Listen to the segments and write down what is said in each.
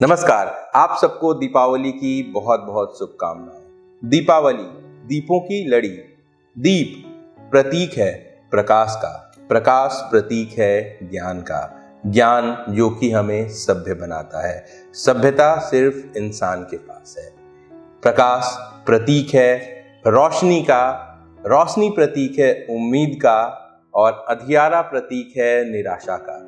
नमस्कार। आप सबको दीपावली की बहुत बहुत शुभकामनाएं। दीपावली दीपों की लड़ी। दीप प्रतीक है प्रकाश का, प्रकाश प्रतीक है ज्ञान का, ज्ञान जो कि हमें सभ्य बनाता है। सभ्यता सिर्फ इंसान के पास है। प्रकाश प्रतीक है रोशनी का, रोशनी प्रतीक है उम्मीद का, और अंधियारा प्रतीक है निराशा का।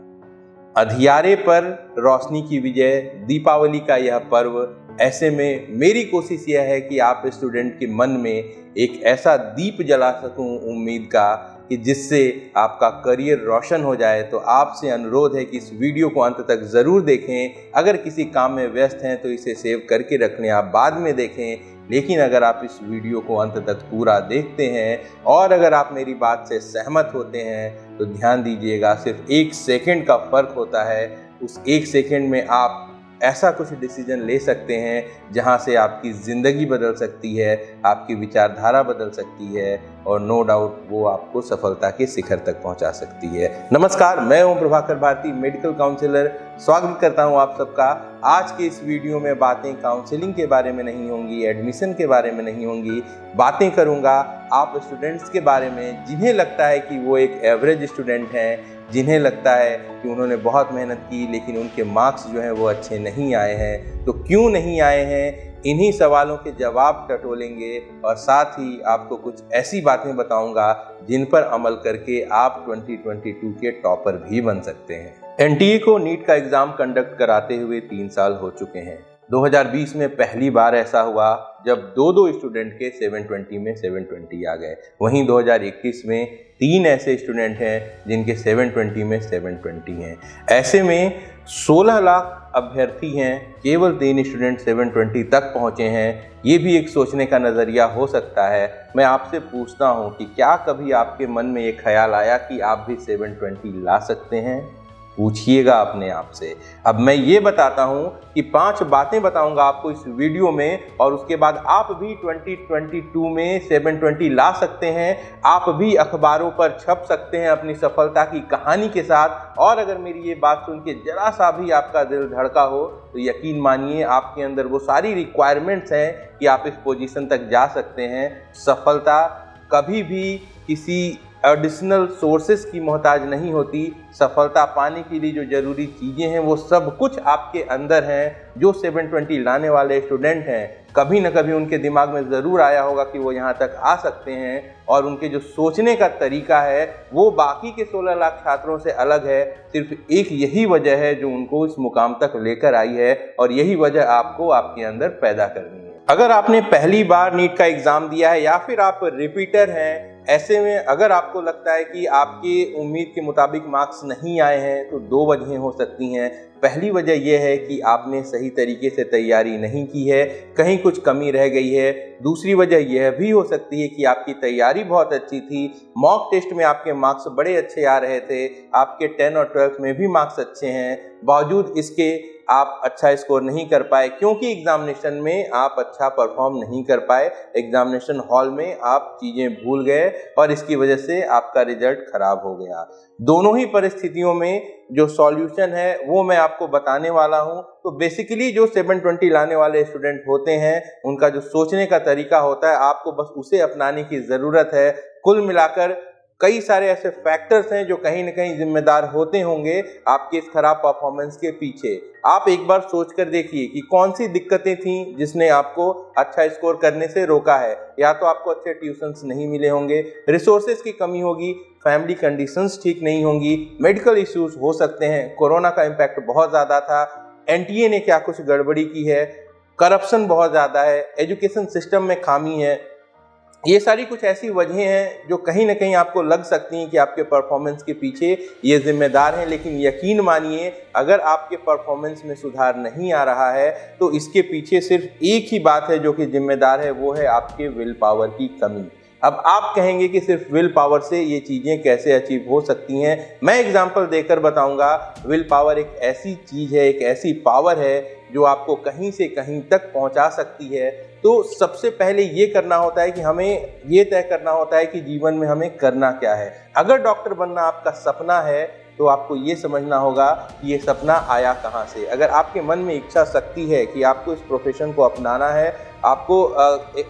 अंधियारे पर रोशनी की विजय, दीपावली का यह पर्व। ऐसे में मेरी कोशिश यह है कि आप स्टूडेंट के मन में एक ऐसा दीप जला सकूं उम्मीद का कि जिससे आपका करियर रोशन हो जाए। तो आपसे अनुरोध है कि इस वीडियो को अंत तक ज़रूर देखें। अगर किसी काम में व्यस्त हैं तो इसे सेव करके रख लें, आप बाद में देखें। लेकिन अगर आप इस वीडियो को अंत तक पूरा देखते हैं और अगर आप मेरी बात से सहमत होते हैं तो ध्यान दीजिएगा, सिर्फ 1 सेकंड का फ़र्क होता है। उस 1 सेकंड में आप ऐसा कुछ डिसीजन ले सकते हैं जहां से आपकी ज़िंदगी बदल सकती है, आपकी विचारधारा बदल सकती है और नो डाउट वो आपको सफलता के शिखर तक पहुंचा सकती है। नमस्कार, मैं ओम प्रभाकर भारती, मेडिकल काउंसलर। स्वागत करता हूं आप सबका। आज के इस वीडियो में बातें काउंसलिंग के बारे में नहीं होंगी, एडमिशन के बारे में नहीं होंगी। बातें करूंगा आप स्टूडेंट्स के बारे में जिन्हें लगता है कि वो एक एवरेज स्टूडेंट हैं, जिन्हें लगता है कि उन्होंने बहुत मेहनत की लेकिन उनके मार्क्स जो हैं वो अच्छे नहीं आए हैं। तो क्यों नहीं आए हैं, इन्हीं सवालों के जवाब टटोलेंगे और साथ ही आपको कुछ ऐसी बातें बताऊंगा जिन पर अमल करके आप 2022 के टॉपर भी बन सकते हैं। एनटीए को नीट का एग्ज़ाम कंडक्ट कराते हुए 3 साल हो चुके हैं। 2020 में पहली बार ऐसा हुआ जब दो स्टूडेंट के 720 में 720 आ गए। वहीं 2021 में 3 ऐसे स्टूडेंट हैं जिनके 720 में 720 हैं। ऐसे में 16 लाख अभ्यर्थी हैं, केवल 3 स्टूडेंट 720 तक पहुंचे हैं। ये भी एक सोचने का नज़रिया हो सकता है। मैं आपसे पूछता हूं कि क्या कभी आपके मन में ये ख्याल आया कि आप भी 720 ला सकते हैं? पूछिएगा अपने आप से। अब मैं ये बताता हूं कि 5 बातें बताऊंगा आपको इस वीडियो में और उसके बाद आप भी 2022 में 720 ला सकते हैं। आप भी अखबारों पर छप सकते हैं अपनी सफलता की कहानी के साथ। और अगर मेरी ये बात सुन के जरा सा भी आपका दिल धड़का हो तो यकीन मानिए आपके अंदर वो सारी रिक्वायरमेंट्स हैं कि आप इस पोजीशन तक जा सकते हैं। सफलता कभी भी किसी एडिशनल सोर्सेस की मोहताज नहीं होती। सफलता पाने के लिए जो ज़रूरी चीज़ें हैं वो सब कुछ आपके अंदर हैं। जो 720 लाने वाले स्टूडेंट हैं, कभी न कभी उनके दिमाग में ज़रूर आया होगा कि वो यहाँ तक आ सकते हैं और उनके जो सोचने का तरीका है वो बाकी के 16 लाख छात्रों से अलग है। सिर्फ एक यही वजह है जो उनको इस मुकाम तक लेकर आई है और यही वजह आपको आपके अंदर पैदा करनी है। अगर आपने पहली बार नीट का एग्ज़ाम दिया है या फिर आप रिपीटर हैं, ऐसे में अगर आपको लगता है कि आपकी उम्मीद के मुताबिक मार्क्स नहीं आए हैं तो 2 वजहें हो सकती हैं। पहली वजह यह है कि आपने सही तरीके से तैयारी नहीं की है, कहीं कुछ कमी रह गई है। दूसरी वजह यह भी हो सकती है कि आपकी तैयारी बहुत अच्छी थी, मॉक टेस्ट में आपके मार्क्स बड़े अच्छे आ रहे थे, आपके 10 और 12th में भी मार्क्स अच्छे हैं, बावजूद इसके आप अच्छा स्कोर नहीं कर पाए क्योंकि एग्जामिनेशन में आप अच्छा परफॉर्म नहीं कर पाए। एग्जामिनेशन हॉल में आप चीज़ें भूल गए और इसकी वजह से आपका रिजल्ट खराब हो गया। दोनों ही परिस्थितियों में जो सॉल्यूशन है वो मैं आपको बताने वाला हूं। तो बेसिकली जो 720 लाने वाले स्टूडेंट होते हैं उनका जो सोचने का तरीका होता है, आपको बस उसे अपनाने की ज़रूरत है। कुल मिलाकर कई सारे ऐसे फैक्टर्स हैं जो कहीं न कहीं जिम्मेदार होते होंगे आपके इस खराब परफॉर्मेंस के पीछे। आप एक बार सोच कर देखिए कि कौन सी दिक्कतें थीं जिसने आपको अच्छा स्कोर करने से रोका है। या तो आपको अच्छे ट्यूशन्स नहीं मिले होंगे, रिसोर्सेज की कमी होगी, फैमिली कंडीशंस ठीक नहीं होंगी, मेडिकल इश्यूज हो सकते हैं, कोरोना का इम्पैक्ट बहुत ज़्यादा था, एनटीए ने क्या कुछ गड़बड़ी की है, करप्शन बहुत ज़्यादा है, एजुकेशन सिस्टम में खामी है। ये सारी कुछ ऐसी वजहें हैं जो कहीं ना कहीं आपको लग सकती हैं कि आपके परफॉर्मेंस के पीछे ये जिम्मेदार हैं। लेकिन यकीन मानिए, अगर आपके परफॉर्मेंस में सुधार नहीं आ रहा है तो इसके पीछे सिर्फ एक ही बात है जो कि जिम्मेदार है, वो है आपके विल पावर की कमी। अब आप कहेंगे कि सिर्फ विल पावर से ये चीज़ें कैसे अचीव हो सकती हैं। मैं एग्जांपल देकर बताऊंगा। विल पावर एक ऐसी चीज़ है, एक ऐसी पावर है जो आपको कहीं से कहीं तक पहुंचा सकती है। तो सबसे पहले ये करना होता है कि हमें ये तय करना होता है कि जीवन में हमें करना क्या है। अगर डॉक्टर बनना आपका सपना है तो आपको ये समझना होगा कि ये सपना आया कहाँ से। अगर आपके मन में इच्छा शक्ति है कि आपको इस प्रोफेशन को अपनाना है, आपको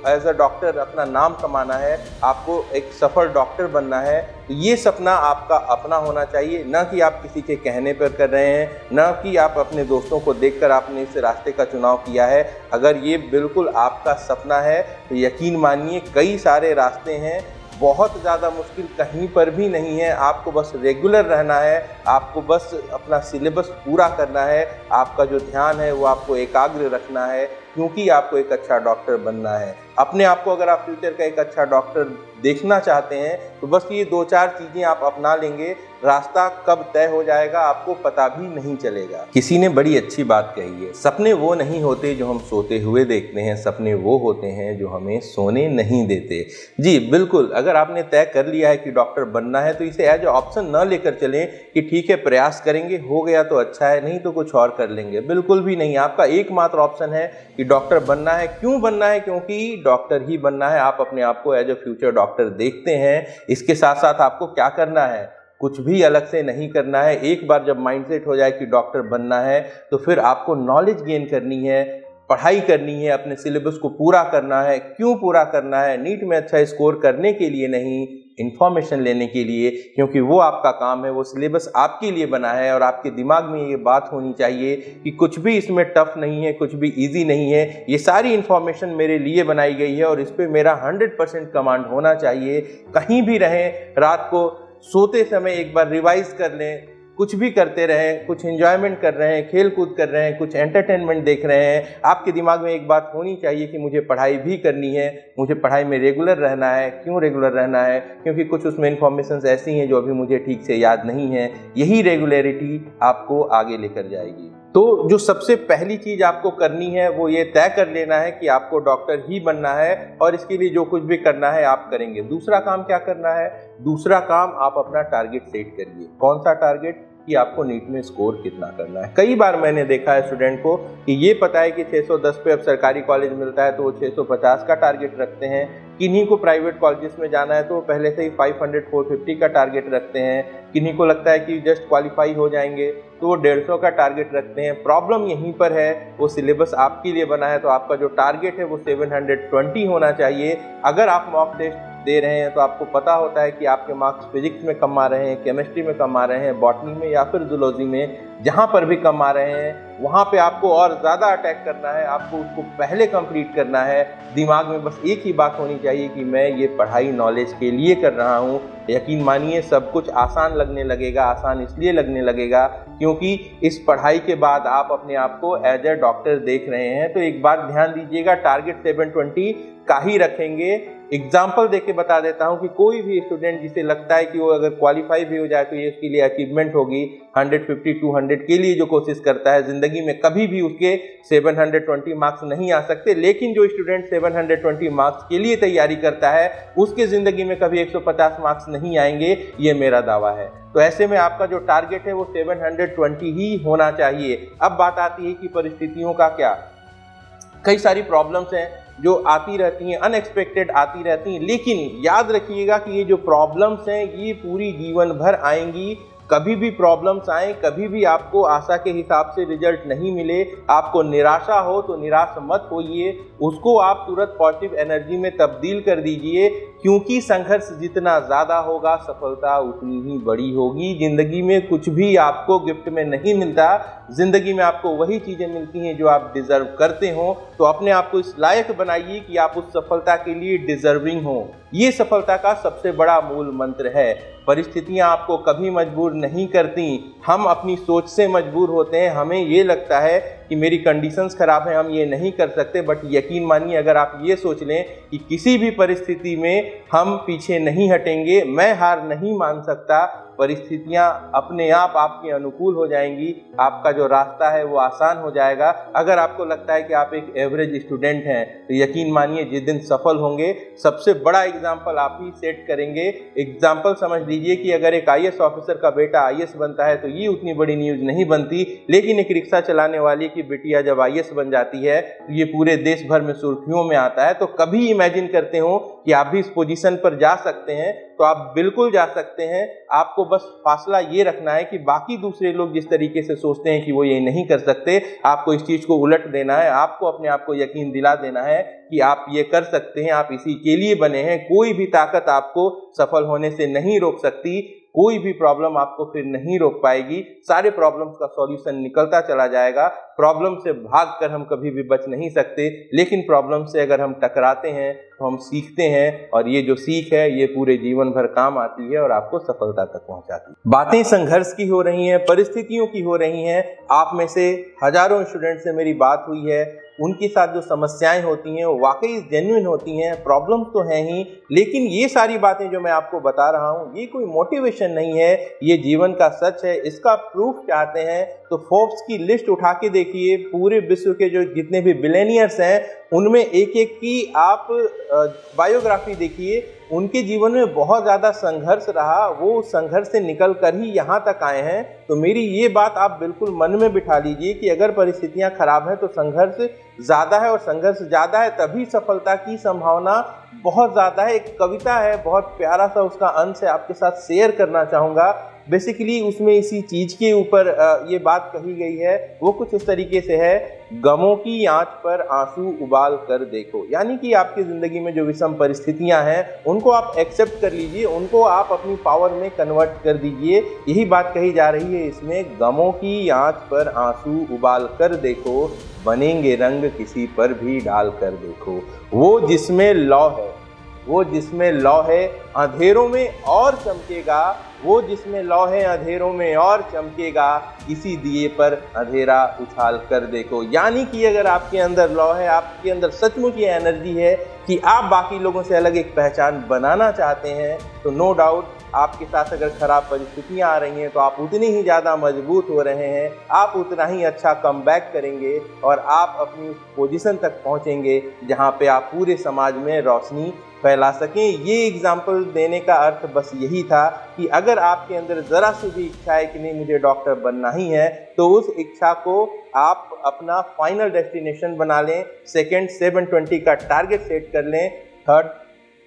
एज अ डॉक्टर अपना नाम कमाना है, आपको एक सफल डॉक्टर बनना है, तो ये सपना आपका अपना होना चाहिए, न कि आप किसी के कहने पर कर रहे हैं, न कि आप अपने दोस्तों को देखकर आपने इस रास्ते का चुनाव किया है। अगर ये बिल्कुल आपका सपना है तो यकीन मानिए कई सारे रास्ते हैं, बहुत ज़्यादा मुश्किल कहीं पर भी नहीं है। आपको बस रेगुलर रहना है, आपको बस अपना सिलेबस पूरा करना है, आपका जो ध्यान है वो आपको एकाग्र रखना है, क्योंकि आपको एक अच्छा डॉक्टर बनना है। अपने आप को अगर आप फ्यूचर का एक अच्छा डॉक्टर देखना चाहते हैं तो बस ये 2-4 चीज़ें आप अपना लेंगे, रास्ता कब तय हो जाएगा आपको पता भी नहीं चलेगा। किसी ने बड़ी अच्छी बात कही है, सपने वो नहीं होते जो हम सोते हुए देखते हैं, सपने वो होते हैं जो हमें सोने नहीं देते। जी बिल्कुल, अगर आपने तय कर लिया है कि डॉक्टर बनना है तो इसे एज ऑप्शन न लेकर चलें कि ठीक है प्रयास करेंगे, हो गया तो अच्छा है, नहीं तो कुछ और कर लेंगे। बिल्कुल भी नहीं, आपका एकमात्र ऑप्शन है कि डॉक्टर बनना है। क्यों बनना है? क्योंकि डॉक्टर ही बनना है। आप अपने आप को एज अ फ्यूचर डॉक्टर देखते हैं। इसके साथ साथ आपको क्या करना है, कुछ भी अलग से नहीं करना है। एक बार जब माइंडसेट हो जाए कि डॉक्टर बनना है तो फिर आपको नॉलेज गेन करनी है, पढ़ाई करनी है, अपने सिलेबस को पूरा करना है। क्यों पूरा करना है? नीट में अच्छा स्कोर करने के लिए नहीं, इन्फॉर्मेशन लेने के लिए, क्योंकि वो आपका काम है, वो सिलेबस आपके लिए बना है। और आपके दिमाग में ये बात होनी चाहिए कि कुछ भी इसमें टफ नहीं है, कुछ भी इजी नहीं है, ये सारी इन्फॉर्मेशन मेरे लिए बनाई गई है और इस पर मेरा 100% कमांड होना चाहिए। कहीं भी रहें, रात को सोते समय एक बार रिवाइज कर लें, कुछ भी करते रहें, कुछ एंजॉयमेंट कर रहे हैं, खेल कूद कर रहे हैं, कुछ एंटरटेनमेंट देख रहे हैं, आपके दिमाग में एक बात होनी चाहिए कि मुझे पढ़ाई भी करनी है, मुझे पढ़ाई में रेगुलर रहना है। क्यों रेगुलर रहना है? क्योंकि कुछ उसमें इन्फॉर्मेशन ऐसी हैं जो अभी मुझे ठीक से याद नहीं है। यही रेगुलरिटी आपको आगे लेकर जाएगी। तो जो सबसे पहली चीज़ आपको करनी है वो ये तय कर लेना है कि आपको डॉक्टर ही बनना है और इसके लिए जो कुछ भी करना है आप करेंगे। दूसरा काम क्या करना है? दूसरा काम आप अपना टारगेट सेट करिए। कौन सा टारगेट? कि आपको नीट में स्कोर कितना करना है। कई बार मैंने देखा है स्टूडेंट को कि ये पता है कि 610 पे अब सरकारी कॉलेज मिलता है तो वो 650 का टारगेट रखते हैं। किन्हीं को प्राइवेट कॉलेजेस में जाना है तो वो पहले से ही 500-450 का टारगेट रखते हैं। किन्हीं को लगता है कि जस्ट क्वालिफाई हो जाएंगे तो वो 150 का टारगेट रखते हैं। प्रॉब्लम यहीं पर है, वो सिलेबस आपके लिए बना है तो आपका जो टारगेट है वो 720 होना चाहिए। अगर आप मॉक टेस्ट दे रहे हैं तो आपको पता होता है कि आपके मार्क्स फिजिक्स में कम आ रहे हैं, केमिस्ट्री में कम आ रहे हैं, बॉटनी में या फिर जूलॉजी में, जहाँ पर भी कम आ रहे हैं वहाँ पे आपको और ज़्यादा अटैक करना है, आपको उसको पहले कंप्लीट करना है। दिमाग में बस एक ही बात होनी चाहिए कि मैं ये पढ़ाई नॉलेज के लिए कर रहा हूँ। यकीन मानिए सब कुछ आसान लगने लगेगा। आसान इसलिए लगने लगेगा क्योंकि इस पढ़ाई के बाद आप अपने आप को एज ए डॉक्टर देख रहे हैं। तो एक बात ध्यान दीजिएगा, टारगेट 720 का ही रखेंगे। एग्जाम्पल देके बता देता हूं कि कोई भी स्टूडेंट जिसे लगता है कि वो अगर क्वालिफाई भी हो जाए तो ये उसके लिए अचीवमेंट होगी, 150-200 के लिए जो कोशिश करता है जिंदगी में कभी भी उसके 720 मार्क्स नहीं आ सकते। लेकिन जो स्टूडेंट 720 मार्क्स के लिए तैयारी करता है उसके जिंदगी में कभी 150 मार्क्स नहीं आएंगे, ये मेरा दावा है। तो ऐसे में आपका जो टारगेट है वो 720 ही होना चाहिए। अब बात आती है कि परिस्थितियों का क्या। कई सारी प्रॉब्लम्स हैं जो आती रहती हैं, अनएक्सपेक्टेड आती रहती हैं, लेकिन याद रखिएगा कि ये जो प्रॉब्लम्स हैं ये पूरी जीवन भर आएंगी। कभी भी प्रॉब्लम्स आए, कभी भी आपको आशा के हिसाब से रिजल्ट नहीं मिले, आपको निराशा हो तो निराश मत होइए, उसको आप तुरंत पॉजिटिव एनर्जी में तब्दील कर दीजिए। क्योंकि संघर्ष जितना ज़्यादा होगा सफलता उतनी ही बड़ी होगी। ज़िंदगी में कुछ भी आपको गिफ्ट में नहीं मिलता, ज़िंदगी में आपको वही चीज़ें मिलती हैं जो आप डिज़र्व करते हो। तो अपने आप को इस लायक बनाइए कि आप उस सफलता के लिए डिज़र्विंग हो। ये सफलता का सबसे बड़ा मूल मंत्र है। परिस्थितियां आपको कभी मजबूर नहीं करती, हम अपनी सोच से मजबूर होते हैं। हमें ये लगता है कि मेरी कंडीशंस खराब हैं, हम ये नहीं कर सकते, बट यकीन मानिए अगर आप ये सोच लें कि किसी भी परिस्थिति में हम पीछे नहीं हटेंगे, मैं हार नहीं मान सकता, परिस्थितियां अपने आप आपके अनुकूल हो जाएंगी, आपका जो रास्ता है वो आसान हो जाएगा। अगर आपको लगता है कि आप एक एवरेज स्टूडेंट हैं तो यकीन मानिए जिस दिन सफल होंगे सबसे बड़ा एग्जाम्पल आप ही सेट करेंगे। एग्जाम्पल समझ लीजिए कि अगर एक IAS ऑफिसर का बेटा IAS बनता है तो ये उतनी बड़ी न्यूज़ नहीं बनती, लेकिन एक रिक्शा चलाने वाले की बिटिया जब IAS बन जाती है तो ये पूरे देश भर में सुर्खियों में आता है। तो कभी इमेजिन करते हो कि आप भी इस पोजीशन पर जा सकते हैं, तो आप बिल्कुल जा सकते हैं। आपको बस फासला ये रखना है कि बाकी दूसरे लोग जिस तरीके से सोचते हैं कि वो ये नहीं कर सकते, आपको इस चीज को उलट देना है। आपको अपने आप को यकीन दिला देना है कि आप ये कर सकते हैं, आप इसी के लिए बने हैं। कोई भी ताकत आपको सफल होने से नहीं रोक सकती, कोई भी प्रॉब्लम आपको फिर नहीं रोक पाएगी। सारे प्रॉब्लम्स का सॉल्यूशन निकलता चला जाएगा। प्रॉब्लम से भागकर हम कभी भी बच नहीं सकते, लेकिन प्रॉब्लम से अगर हम टकराते हैं तो हम सीखते हैं, और ये जो सीख है ये पूरे जीवन भर काम आती है और आपको सफलता तक पहुंचाती है। बातें संघर्ष की हो रही हैं, परिस्थितियों की हो रही हैं। आप में से हजारों स्टूडेंट से मेरी बात हुई है, उनके साथ जो समस्याएं होती हैं वो वाकई जेन्युइन होती हैं। प्रॉब्लम्स तो हैं ही, लेकिन ये सारी बातें जो मैं आपको बता रहा हूँ ये कोई मोटिवेशन नहीं है, ये जीवन का सच है। इसका प्रूफ चाहते हैं तो फोर्ब्स की लिस्ट उठा के देखिए। पूरे विश्व के जो जितने भी बिलियनियर्स हैं उनमें एक एक की आप बायोग्राफी देखिए। उनके जीवन में बहुत ज़्यादा संघर्ष रहा, वो उस संघर्ष से निकल कर ही यहाँ तक आए हैं। तो मेरी ये बात आप बिल्कुल मन में बिठा लीजिए कि अगर परिस्थितियाँ खराब हैं तो संघर्ष ज़्यादा है, और संघर्ष ज़्यादा है तभी सफलता की संभावना बहुत ज़्यादा है। एक कविता है, बहुत प्यारा सा उसका अंश है, आपके साथ शेयर करना चाहूँगा। बेसिकली उसमें इसी चीज के ऊपर ये बात कही गई है। वो कुछ इस तरीके से है, गमों की आंच पर आंसू उबाल कर देखो। यानी कि आपकी जिंदगी में जो विषम परिस्थितियां हैं उनको आप एक्सेप्ट कर लीजिए, उनको आप अपनी पावर में कन्वर्ट कर दीजिए। यही बात कही जा रही है इसमें, गमों की आंच पर आंसू उबाल कर देखो, बनेंगे रंग किसी पर भी डाल कर देखो। वो जिसमें लौ है, वो जिसमें लौ है अंधेरों में और चमकेगा, वो जिसमें लौ है अंधेरों में और चमकेगा, इसी दिए पर अंधेरा उछाल कर देखो। यानी कि अगर आपके अंदर लौ है, आपके अंदर सचमुच ये एनर्जी है कि आप बाकी लोगों से अलग एक पहचान बनाना चाहते हैं, तो नो डाउट आपके साथ अगर खराब परिस्थितियां आ रही हैं तो आप उतनी ही ज़्यादा मजबूत हो रहे हैं, आप उतना ही अच्छा कमबैक करेंगे और आप अपनी उस पोजीशन तक पहुंचेंगे जहां पे आप पूरे समाज में रोशनी फैला सकें। ये एग्जाम्पल देने का अर्थ बस यही था कि अगर आपके अंदर ज़रा सी भी इच्छा है कि नहीं मुझे डॉक्टर बनना ही है, तो उस इच्छा को आप अपना फाइनल डेस्टिनेशन बना लें। सेकंड 720 का टारगेट सेट कर लें। थर्ड,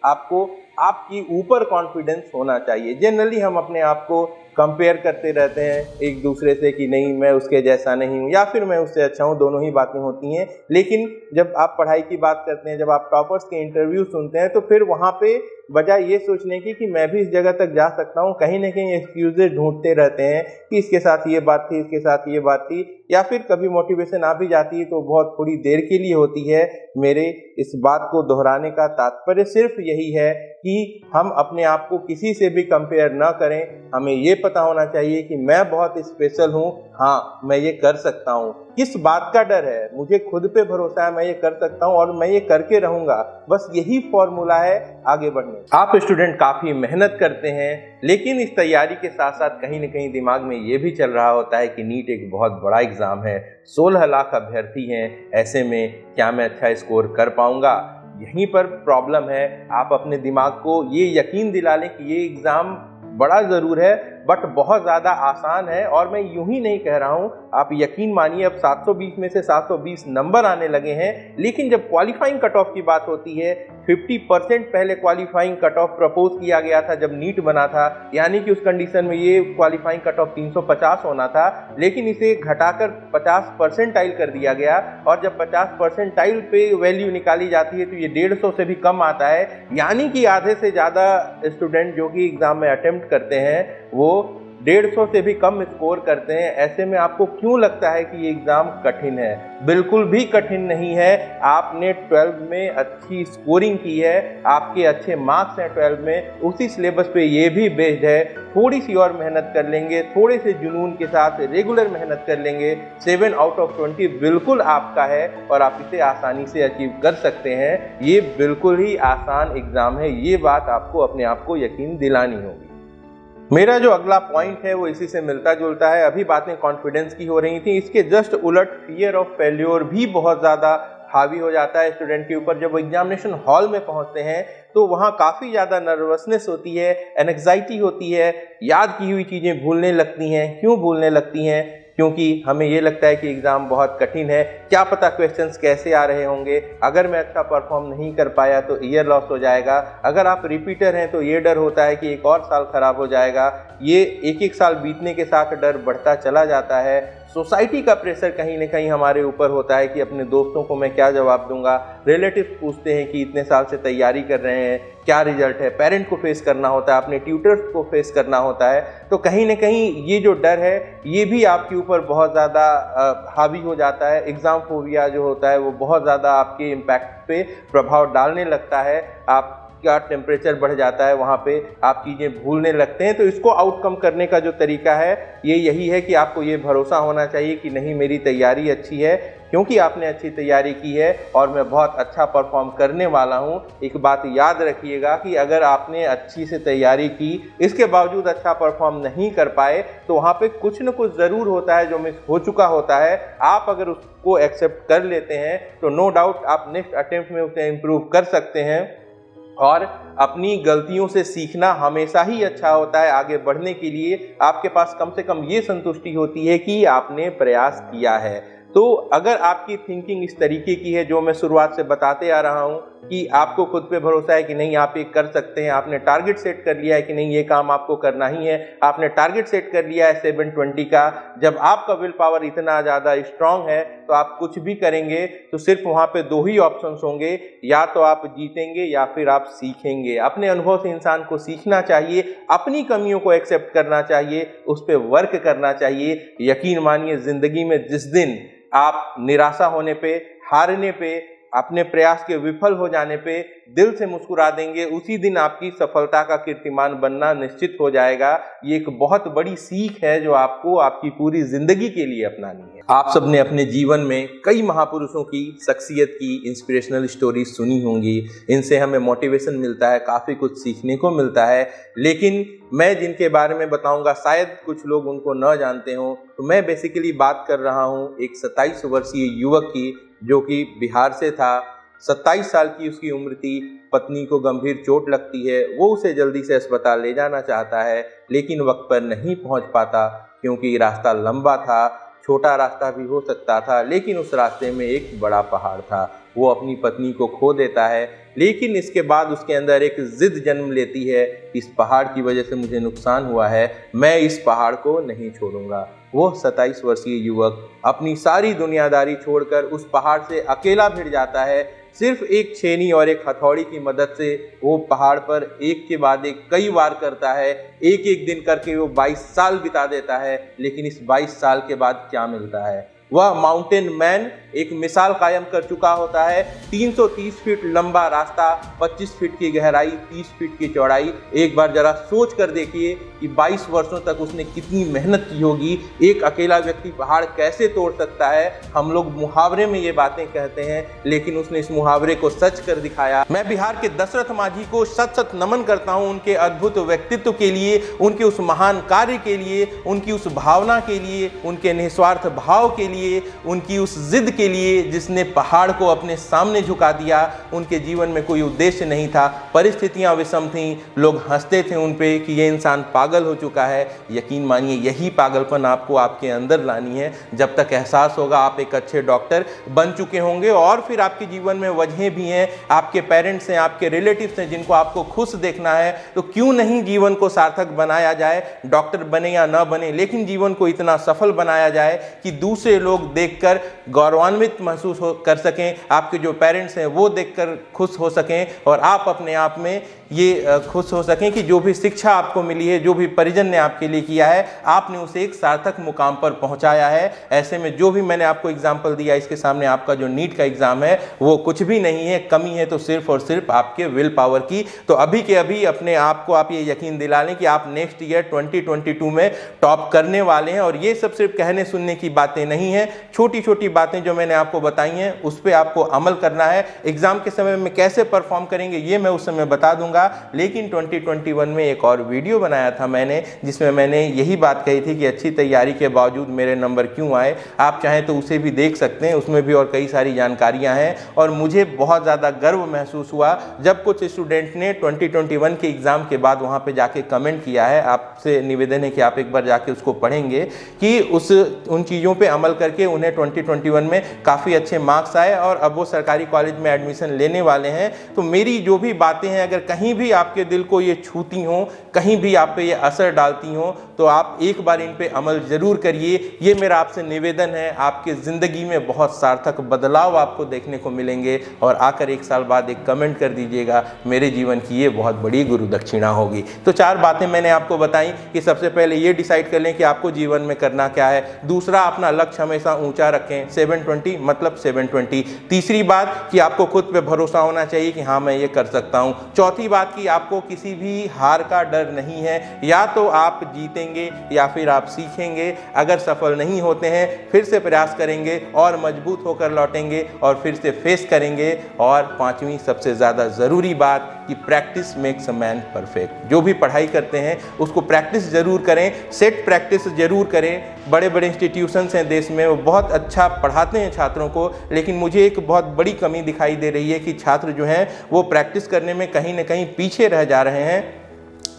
आपको आपकी ऊपर कॉन्फिडेंस होना चाहिए। जनरली हम अपने आप को कंपेयर करते रहते हैं एक दूसरे से कि नहीं मैं उसके जैसा नहीं हूँ या फिर मैं उससे अच्छा हूँ, दोनों ही बातें होती हैं। लेकिन जब आप पढ़ाई की बात करते हैं, जब आप टॉपर्स के इंटरव्यू सुनते हैं, तो फिर वहाँ पे बजाय ये सोचने की कि मैं भी इस जगह तक जा सकता हूँ, कहीं ना कहीं एक्सक्यूजेज ढूंढते रहते हैं कि इसके साथ ये बात थी, इसके साथ ये बात थी, या फिर कभी मोटिवेशन आ भी जाती है तो बहुत थोड़ी देर के लिए होती है। मेरे इस बात को दोहराने का तात्पर्य सिर्फ यही है कि हम अपने आप को किसी से भी कंपेयर ना करें। हमें ये पता होना चाहिए कि मैं बहुत स्पेशल हूँ, हाँ मैं ये कर सकता हूँ। किस बात का डर है? मुझे खुद पे भरोसा है, मैं ये कर सकता हूँ और मैं ये करके रहूँगा। बस यही फॉर्मूला है आगे बढ़ने। आप स्टूडेंट काफ़ी मेहनत करते हैं, लेकिन इस तैयारी के साथ साथ कहीं ना कहीं दिमाग में ये भी चल रहा होता है कि नीट एक बहुत बड़ा एग्ज़ाम है, 16 लाख अभ्यर्थी हैं, ऐसे में क्या मैं अच्छा स्कोर कर पाऊँगा? यहीं पर प्रॉब्लम है। आप अपने दिमाग को ये यकीन दिला लें कि ये एग्ज़ाम बड़ा ज़रूर है बट बहुत ज़्यादा आसान है। और मैं यूं ही नहीं कह रहा हूं, आप यकीन मानिए अब 720 में से 720 नंबर आने लगे हैं। लेकिन जब क्वालिफाइंग कट ऑफ की बात होती है, 50% पहले क्वालिफाइंग कट ऑफ प्रपोज किया गया था जब नीट बना था, यानी कि उस कंडीशन में ये क्वालिफाइंग कट ऑफ 350 होना था, लेकिन इसे घटाकर 50 परसेंटाइल कर दिया गया। और जब 50 परसेंटाइल पे वैल्यू निकाली जाती है तो ये 150 से भी कम आता है। यानी कि आधे से ज़्यादा स्टूडेंट जो कि एग्ज़ाम में अटेम्प्ट करते हैं वो 150 से भी कम स्कोर करते हैं। ऐसे में आपको क्यों लगता है कि ये एग्ज़ाम कठिन है? बिल्कुल भी कठिन नहीं है। आपने 12 में अच्छी स्कोरिंग की है, आपके अच्छे मार्क्स हैं 12 में, उसी सिलेबस पे ये भी बेस्ड है। थोड़ी सी और मेहनत कर लेंगे, थोड़े से जुनून के साथ रेगुलर मेहनत कर लेंगे, 7 आउट ऑफ 20 बिल्कुल आपका है और आप इसे आसानी से अचीव कर सकते हैं। ये बिल्कुल ही आसान एग्ज़ाम है, ये बात आपको अपने आप को यकीन दिलानी होगी। मेरा जो अगला पॉइंट है वो इसी से मिलता जुलता है। अभी बातें कॉन्फिडेंस की हो रही थी, इसके जस्ट उलट फियर ऑफ फेल्योर भी बहुत ज़्यादा हावी हो जाता है स्टूडेंट के ऊपर। जब वो एग्जामिनेशन हॉल में पहुंचते हैं तो वहाँ काफ़ी ज़्यादा नर्वसनेस होती है, एंग्जाइटी होती है, याद की हुई चीज़ें भूलने लगती हैं। क्यों भूलने लगती हैं? क्योंकि हमें ये लगता है कि एग्ज़ाम बहुत कठिन है, क्या पता क्वेश्चंस कैसे आ रहे होंगे, अगर मैं अच्छा परफॉर्म नहीं कर पाया तो ईयर लॉस हो जाएगा, अगर आप रिपीटर हैं तो ये डर होता है कि एक और साल खराब हो जाएगा। ये एक एक साल बीतने के साथ डर बढ़ता चला जाता है। सोसाइटी का प्रेशर कहीं ना कहीं हमारे ऊपर होता है कि अपने दोस्तों को मैं क्या जवाब दूंगा, रिलेटिव्स पूछते हैं कि इतने साल से तैयारी कर रहे हैं क्या रिजल्ट है, पेरेंट को फेस करना होता है, अपने ट्यूटर्स को फेस करना होता है। तो कहीं ना कहीं ये जो डर है ये भी आपके ऊपर बहुत ज़्यादा हावी हो जाता है। एग्ज़ाम फोबिया जो होता है वो बहुत ज़्यादा आपके इम्पैक्ट पे प्रभाव डालने लगता है, आप का टेम्परेचर बढ़ जाता है, वहाँ पे आप चीज़ें भूलने लगते हैं। तो इसको आउटकम करने का जो तरीका है ये यही है कि आपको ये भरोसा होना चाहिए कि नहीं, मेरी तैयारी अच्छी है, क्योंकि आपने अच्छी तैयारी की है और मैं बहुत अच्छा परफॉर्म करने वाला हूँ। एक बात याद रखिएगा कि अगर आपने अच्छी से तैयारी की, इसके बावजूद अच्छा परफॉर्म नहीं कर पाए, तो वहाँ पे कुछ न कुछ ज़रूर होता है जो मिस हो चुका होता है। आप अगर उसको एक्सेप्ट कर लेते हैं तो नो डाउट आप नेक्स्ट अटेम्प्ट में उसे इम्प्रूव कर सकते हैं। और अपनी गलतियों से सीखना हमेशा ही अच्छा होता है। आगे बढ़ने के लिए आपके पास कम से कम ये संतुष्टि होती है कि आपने प्रयास किया है। तो अगर आपकी थिंकिंग इस तरीके की है जो मैं शुरुआत से बताते आ रहा हूँ कि आपको खुद पे भरोसा है कि नहीं आप ये कर सकते हैं, आपने टारगेट सेट कर लिया है कि नहीं ये काम आपको करना ही है, आपने टारगेट सेट कर लिया है 720 का, जब आपका विल पावर इतना ज़्यादा स्ट्रांग है तो आप कुछ भी करेंगे तो सिर्फ वहाँ पे दो ही ऑप्शंस होंगे, या तो आप जीतेंगे या फिर आप सीखेंगे। अपने अनुभव से इंसान को सीखना चाहिए, अपनी कमियों को एक्सेप्ट करना चाहिए, उस पर वर्क करना चाहिए। यकीन मानिए ज़िंदगी में जिस दिन आप निराशा होने पे, हारने पे, अपने प्रयास के विफल हो जाने पे दिल से मुस्कुरा देंगे, उसी दिन आपकी सफलता का कीर्तिमान बनना निश्चित हो जाएगा। ये एक बहुत बड़ी सीख है जो आपको आपकी पूरी जिंदगी के लिए अपनानी है। आप सबने अपने जीवन में कई महापुरुषों की शख्सियत की इंस्पिरेशनल स्टोरी सुनी होंगी, इनसे हमें मोटिवेशन मिलता है, काफ़ी कुछ सीखने को मिलता है। लेकिन मैं जिनके बारे में बताऊंगा शायद कुछ लोग उनको न जानते हों। तो मैं बेसिकली बात कर रहा हूं एक 27 वर्षीय युवक की जो कि बिहार से था। 27 साल की उसकी उम्र थी, पत्नी को गंभीर चोट लगती है, वो उसे जल्दी से अस्पताल ले जाना चाहता है लेकिन वक्त पर नहीं पहुंच पाता क्योंकि रास्ता लंबा था, छोटा रास्ता भी हो सकता था लेकिन उस रास्ते में एक बड़ा पहाड़ था। वो अपनी पत्नी को खो देता है लेकिन इसके बाद उसके अंदर एक जिद जन्म लेती है, इस पहाड़ की वजह से मुझे नुकसान हुआ है, मैं इस पहाड़ को नहीं छोड़ूंगा। वो 27 वर्षीय युवक अपनी सारी दुनियादारी छोड़कर उस पहाड़ से अकेला भिड़ जाता है। सिर्फ एक छेनी और एक हथौड़ी की मदद से वो पहाड़ पर एक के बाद एक कई वार करता है, एक एक दिन करके वो 22 साल बिता देता है। लेकिन इस 22 साल के बाद क्या मिलता है? वह माउंटेन मैन एक मिसाल कायम कर चुका होता है। 330 फीट लंबा रास्ता, 25 फीट की गहराई, 30 फीट की चौड़ाई। एक बार जरा सोच कर देखिए कि 22 वर्षों तक उसने कितनी मेहनत की होगी। एक अकेला व्यक्ति पहाड़ कैसे तोड़ सकता है? हम लोग मुहावरे में ये बातें कहते हैं लेकिन उसने इस मुहावरे को सच कर दिखाया। मैं बिहार के दशरथ माझी को सत सत नमन करता हूँ उनके अद्भुत व्यक्तित्व के लिए, उनके उस महान कार्य के लिए, उनकी उस भावना के लिए, उनके निस्वार्थ भाव के लिए, उनकी उस जिद के लिए जिसने पहाड़ को अपने सामने झुका दिया। उनके जीवन में कोई उद्देश्य नहीं था, परिस्थितियां विषम थीं, लोग हंसते थे उन पे कि ये इंसान पागल हो चुका है। यकीन मानिए यही पागलपन आपको आपके अंदर लानी है। जब तक एहसास होगा आप एक अच्छे डॉक्टर बन चुके होंगे और फिर आपके जीवन में वजहें भी हैं, आपके पेरेंट्स हैं, आपके रिलेटिव्स हैं जिनको आपको खुश देखना है, तो क्यों नहीं जीवन को सार्थक बनाया जाए। डॉक्टर बने या ना बने लेकिन जीवन को इतना सफल बनाया जाए कि दूसरे लोग देखकर गौरवान्वित महसूस कर सकें, आपके जो पेरेंट्स हैं वो देखकर खुश हो सकें और आप अपने आप में ये खुश हो सकें कि जो भी शिक्षा आपको मिली है, जो भी परिजन ने आपके लिए किया है, आपने उसे एक सार्थक मुकाम पर पहुंचाया है। ऐसे में जो भी मैंने आपको एग्जाम्पल दिया इसके सामने आपका जो नीट का एग्जाम है वो कुछ भी नहीं है, कमी है तो सिर्फ और सिर्फ आपके विल पावर की। तो अभी के अभी अपने आप को आप ये यकीन दिला लें कि आप नेक्स्ट ईयर 2022 में टॉप करने वाले हैं। और ये सब सिर्फ कहने सुनने की बातें नहीं है, छोटी छोटी बातें जो मैंने आपको बताई हैं उस पर आपको अमल करना है। एग्जाम के समय में कैसे परफॉर्म करेंगे ये मैं उस समय बता दूंगा। था, लेकिन 2021 में एक और वीडियो बनाया था मैंने, जिसमें मैंने यही बात कही थी कि अच्छी तैयारी के बावजूद मेरे नंबर क्यों आए। आप चाहें तो उसे भी देख सकते हैं, उसमें भी और कई सारी जानकारियां हैं। और मुझे बहुत ज़्यादा गर्व महसूस हुआ जब कुछ स्टूडेंट ने 2021 के एग्ज़ाम के बाद वहाँ पे जाके कमेंट किया है। आपसे निवेदन है कि आप एक बार जाके उसको पढ़ेंगे कि उन चीज़ों पे अमल करके उन्हें 2021 में काफ़ी अच्छे मार्क्स आए और अब वो सरकारी कॉलेज में एडमिशन लेने वाले हैं। तो मेरी जो भी बातें हैं अगर कहीं भी आपके दिल को ये छूती हों, कहीं भी आप पे ये असर डालती हों, तो आप एक बार इन पे अमल ज़रूर करिए। ये मेरा आपसे निवेदन है। आपके ज़िंदगी में बहुत सार्थक बदलाव आपको देखने को मिलेंगे और आकर 1 साल बाद एक कमेंट कर दीजिएगा, मेरे जीवन की ये बहुत बड़ी गुरु दक्षिणा होगी। तो 4 बातें मैंने आपको बताई कि सबसे पहले ये डिसाइड कर लें कि आपको जीवन में करना क्या है। दूसरा, अपना लक्ष्य हमेशा ऊंचा रखें, 720 मतलब 720। तीसरी बात कि आपको खुद पे भरोसा होना चाहिए कि हाँ मैं ये कर सकता हूँ। चौथी बात कि आपको किसी भी हार का डर नहीं है, या तो आप जीतेंगे या फिर आप सीखेंगे। अगर सफल नहीं होते हैं फिर से प्रयास करेंगे और मजबूत होकर लौटेंगे और फिर से फेस करेंगे। और 5वीं सबसे ज़्यादा ज़रूरी बात कि practice makes a man perfect. जो भी पढ़ाई करते हैं उसको प्रैक्टिस ज़रूर करें, सेट प्रैक्टिस ज़रूर करें। बड़े बड़े इंस्टीट्यूशंस हैं देश में, वो बहुत अच्छा पढ़ाते हैं छात्रों को, लेकिन मुझे एक बहुत बड़ी कमी दिखाई दे रही है कि छात्र जो हैं वो प्रैक्टिस करने में कहीं ना कहीं पीछे रह जा रहे हैं।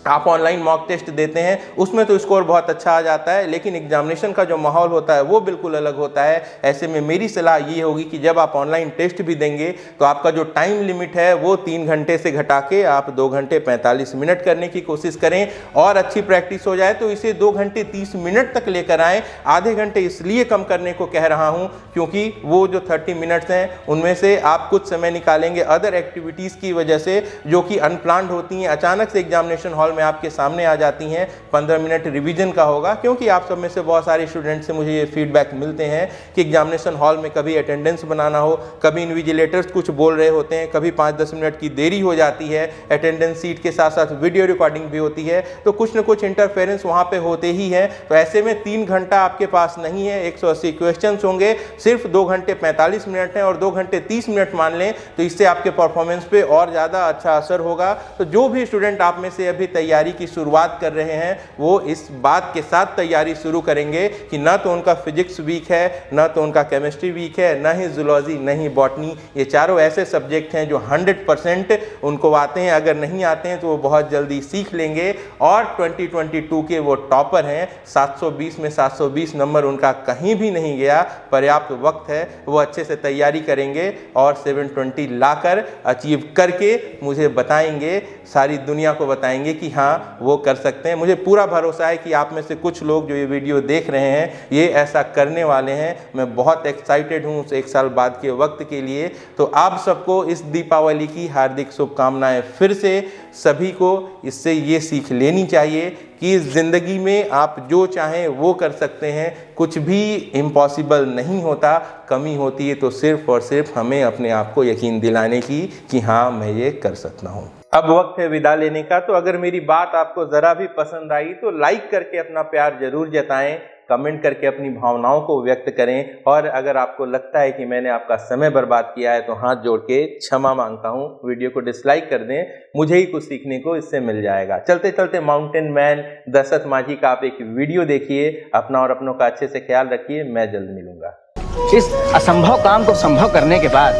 आप ऑनलाइन मॉक टेस्ट देते हैं, उसमें तो स्कोर बहुत अच्छा आ जाता है, लेकिन एग्जामिनेशन का जो माहौल होता है वो बिल्कुल अलग होता है। ऐसे में मेरी सलाह ये होगी कि जब आप ऑनलाइन टेस्ट भी देंगे तो आपका जो टाइम लिमिट है वो 3 घंटे से घटा के आप 2 घंटे 45 मिनट करने की कोशिश करें। और अच्छी प्रैक्टिस हो जाए तो इसे 2 घंटे 30 मिनट तक लेकर आएँ। आधे घंटे इसलिए कम करने को कह रहा हूँ क्योंकि वो जो 30 मिनट्स हैं उनमें से आप कुछ समय निकालेंगे अदर एक्टिविटीज़ की वजह से, जो कि अनप्लान्ड होती हैं, अचानक से एग्जामिनेशन हॉल में आपके सामने आ जाती हैं। 15 मिनट रिवीजन का होगा, क्योंकि आप सब में से बहुत सारे स्टूडेंट से मुझे ये फीडबैक मिलते हैं कि एग्जामिनेशन हॉल में कभी अटेंडेंस बनाना हो, कभी इन्विजिलेटर्स कुछ बोल रहे होते हैं, कभी 5-10 मिनट की देरी हो जाती है, अटेंडेंस सीट के साथ साथ वीडियो रिकॉर्डिंग भी होती है, तो कुछ न कुछ इंटरफेरेंस वहाँ पे होते ही है। तो ऐसे में 3 घंटा आपके पास नहीं है, 180 क्वेश्चन होंगे, सिर्फ 2 घंटे 45 मिनट हैं और 2 घंटे 30 मिनट मान लें, तो इससे आपके परफॉर्मेंस पे और ज़्यादा अच्छा असर होगा। तो जो भी स्टूडेंट आप में से अभी तैयारी की शुरुआत कर रहे हैं वो इस बात के साथ तैयारी शुरू करेंगे कि ना तो उनका फिजिक्स वीक है, ना तो उनका केमिस्ट्री वीक है, ना ही जूलॉजी, ना ही बॉटनी। ये चारों ऐसे सब्जेक्ट हैं जो 100% उनको आते हैं। अगर नहीं आते हैं तो वो बहुत जल्दी सीख लेंगे और 2022 के वो टॉपर हैं। 720 में 720 नंबर उनका कहीं भी नहीं गया, पर्याप्त वक्त है, वो अच्छे से तैयारी करेंगे और 720 लाकर अचीव करके मुझे बताएंगे, सारी दुनिया को बताएंगे कि हाँ वो कर सकते हैं। मुझे पूरा भरोसा है कि आप में से कुछ लोग जो ये वीडियो देख रहे हैं ये ऐसा करने वाले हैं। मैं बहुत एक्साइटेड हूँ उस 1 साल बाद के वक्त के लिए। तो आप सबको इस दीपावली की हार्दिक शुभकामनाएं। फिर से सभी को इससे ये सीख लेनी चाहिए कि ज़िंदगी में आप जो चाहें वो कर सकते हैं, कुछ भी इम्पॉसिबल नहीं होता। कमी होती है तो सिर्फ और सिर्फ हमें अपने आप को यकीन दिलाने की कि हाँ मैं ये कर सकता हूँ। अब वक्त है विदा लेने का। तो अगर मेरी बात आपको ज़रा भी पसंद आई तो लाइक करके अपना प्यार ज़रूर जताएं, कमेंट करके अपनी भावनाओं को व्यक्त करें, और अगर आपको लगता है कि मैंने आपका समय बर्बाद किया है तो हाथ जोड़ के क्षमा मांगता हूँ। वीडियो को डिसलाइक कर दें, मुझे ही कुछ सीखने को इससे मिल जाएगा। चलते चलते माउंटेन मैन दशरथ माझी का आप एक वीडियो देखिए। अपना और अपनों का अच्छे से ख्याल रखिए। मैं जल्द मिलूंगा। इस असंभव काम को संभव करने के बाद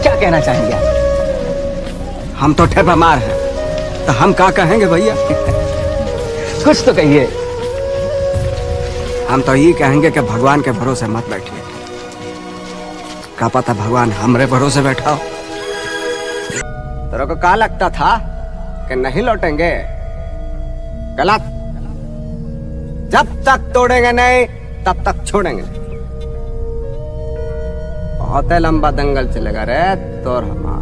क्या कहना चाहेंगे आप? हम तो ठेपा मार हैं, तो हम क्या कहेंगे भैया? कुछ तो कहिए। हम तो ये कहेंगे कि भगवान के भरोसे मत बैठिए, क्या पता भगवान हमरे भरोसे बैठा हो। तेरे को क्या लगता था कि नहीं लौटेंगे? गलत। जब तक तोड़ेंगे नहीं तब तक छोड़ेंगे नहीं। बहुत लंबा दंगल चलेगा रे तोर हमारा।